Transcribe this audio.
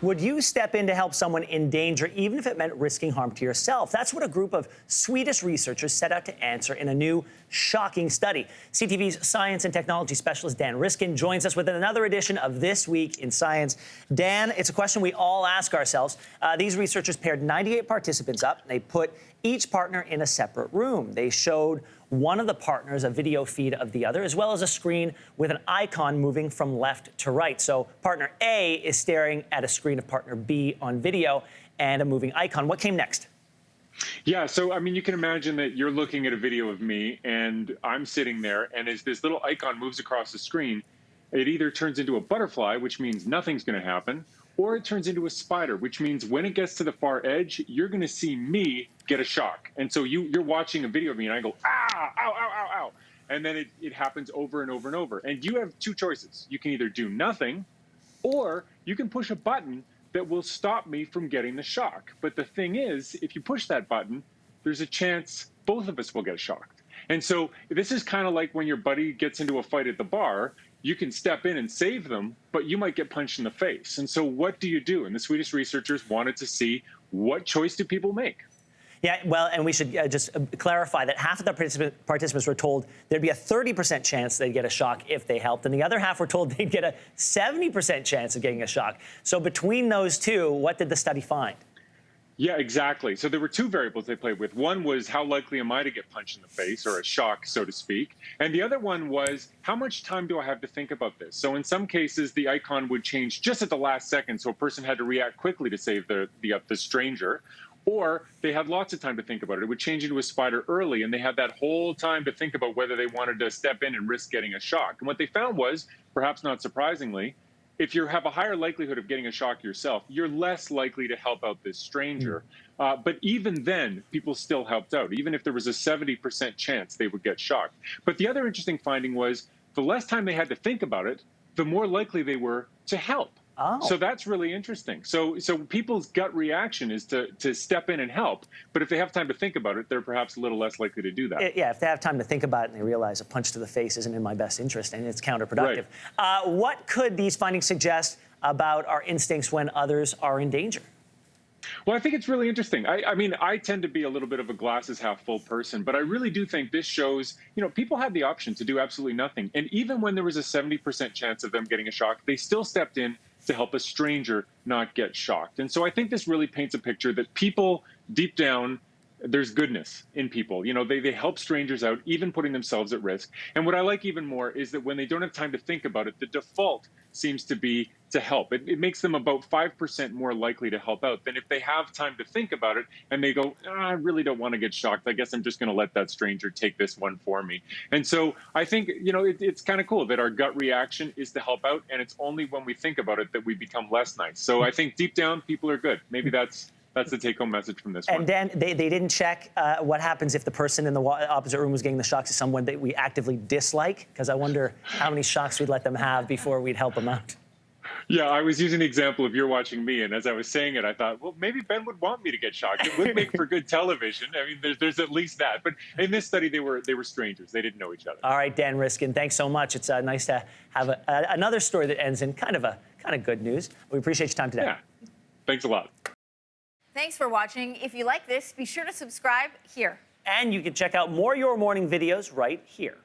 Would you step in to help someone in danger, even if it meant risking harm to yourself? That's what a group of Swedish researchers set out to answer in a new, shocking study. CTV's science and technology specialist Dan Riskin joins us with another edition of This Week in Science. Dan, it's a question we all ask ourselves. These researchers paired 98 participants up. They put each partner in a separate room. They showed one of the partners a video feed of the other, as well as a screen with an icon moving from left to right. So partner A is staring at a screen of partner B on video and a moving icon. What came next? Yeah, so I mean, you can imagine that you're looking at a video of me and I'm sitting there, and as this little icon moves across the screen, it either turns into a butterfly, which means nothing's going to happen, or it turns into a spider, which means when it gets to the far edge, you're going to see me get a shock. And so you're watching a video of me and I go, ah, ow, ow, ow, ow. And then it happens over and over and over. And you have two choices. You can either do nothing, or you can push a button that will stop me from getting the shock. But the thing is, if you push that button, there's a chance both of us will get shocked. And so this is kind of like when your buddy gets into a fight at the bar. You can step in and save them, but you might get punched in the face. And so what do you do? And the Swedish researchers wanted to see, what choice do people make? Yeah, well, and we should just clarify that half of the participants were told there'd be a 30% chance they'd get a shock if they helped, and the other half were told they'd get a 70% chance of getting a shock. So between those two, what did the study find? Yeah, exactly. So there were two variables they played with. One was, how likely am I to get punched in the face, or a shock, so to speak? And the other one was, how much time do I have to think about this? So in some cases, the icon would change just at the last second, so a person had to react quickly to save the stranger. Or they had lots of time to think about it. It would change into a spider early, and they had that whole time to think about whether they wanted to step in and risk getting a shock. And what they found was, perhaps not surprisingly, if you have a higher likelihood of getting a shock yourself, you're less likely to help out this stranger. But even then, people still helped out, even if there was a 70% chance they would get shocked. But the other interesting finding was, the less time they had to think about it, the more likely they were to help. Oh. So that's really interesting. So people's gut reaction is to step in and help. But if they have time to think about it, they're perhaps a little less likely to do that. Yeah, if they have time to think about it and they realize a punch to the face isn't in my best interest and it's counterproductive. Right. What could these findings suggest about our instincts when others are in danger? Well, I think it's really interesting. I mean, I tend to be a little bit of a glasses half full person, but I really do think this shows, people had the option to do absolutely nothing. And even when there was a 70% chance of them getting a shock, they still stepped in to help a stranger not get shocked. And so I think this really paints a picture that people deep down, there's goodness in people. They help strangers out, even putting themselves at risk. And what I like even more is that when they don't have time to think about it, the default seems to be to help. It makes them about 5% more likely to help out than if they have time to think about it and they go, I really don't want to get shocked. I guess I'm just going to let that stranger take this one for me. And so I think, it's kind of cool that our gut reaction is to help out, and it's only when we think about it that we become less nice. So I think deep down, people are good. Maybe that's the take-home message from this one. And Dan, they didn't check what happens if the person in the opposite room was getting the shocks to someone that we actively dislike? Because I wonder how many shocks we'd let them have before we'd help them out. Yeah, I was using the example of you're watching me, and as I was saying it, I thought, well, maybe Ben would want me to get shocked. It would make for good television. I mean, there's at least that. But in this study, they were strangers. They didn't know each other. All right, Dan Riskin, thanks so much. It's nice to have another story that ends in kind of good news. We appreciate your time today. Yeah, thanks a lot. Thanks for watching. If you like this, be sure to subscribe here. And you can check out more Your Morning videos right here.